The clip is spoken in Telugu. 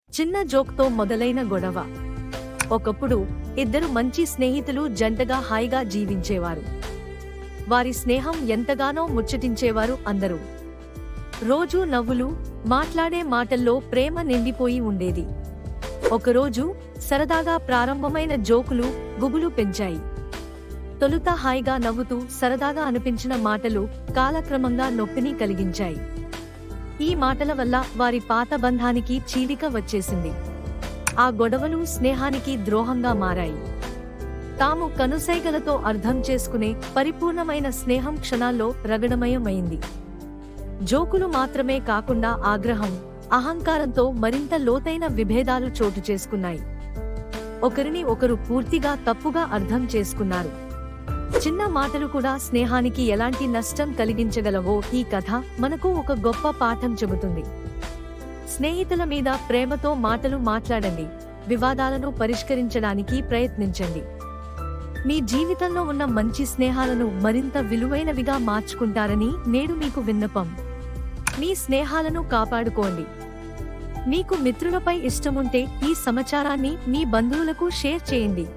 చిన్న జోక్తో మొదలైన గొడవ. ఒకప్పుడు ఇద్దరు మంచి స్నేహితులు జంటగా హాయిగా జీవించేవారు. వారి స్నేహం ఎంతగానో ముచ్చటించేవారు అందరూ. రోజూ నవ్వులు, మాట్లాడే మాటల్లో ప్రేమ నిండిపోయి ఉండేది. ఒకరోజు సరదాగా ప్రారంభమైన జోకులు గుబులు పెంచాయి. తొలుత హాయిగా నవ్వుతూ సరదాగా అనిపించిన మాటలు కాలక్రమంగా నొప్పిని కలిగించాయి. ఈ మాటల వల్ల వారి పాత బంధానికి చీలిక వచ్చేసింది. ఆ గొడవలు స్నేహానికి ద్రోహంగా మారాయి. తాము కనుసైగలతో అర్థం చేసుకునే పరిపూర్ణమైన స్నేహం క్షణాల్లో రగడమయమైంది. జోకులు మాత్రమే కాకుండా ఆగ్రహం, అహంకారంతో మరింత లోతైన విభేదాలు చోటు చేసుకున్నాయి. ఒకరిని ఒకరు పూర్తిగా తప్పుగా అర్థం చేసుకున్నారు. చిన్న మాటలు కూడా స్నేహానికి ఎలాంటి నష్టం కలిగించగలవో ఈ కథ మనకు ఒక గొప్ప పాఠం చెబుతుంది. స్నేహితుల మీద ప్రేమతో మాటలు మాట్లాడండి. వివాదాలను పరిష్కరించడానికి ప్రయత్నించండి. మీ జీవితంలో ఉన్న మంచి స్నేహాలను మరింత విలువైనవిగా మార్చుకుంటారని నేడు మీకు విన్నపం. మీ స్నేహాలను కాపాడుకోండి. మీకు మిత్రులపై ఇష్టముంటే ఈ సమాచారాన్ని మీ బంధువులకు షేర్ చేయండి.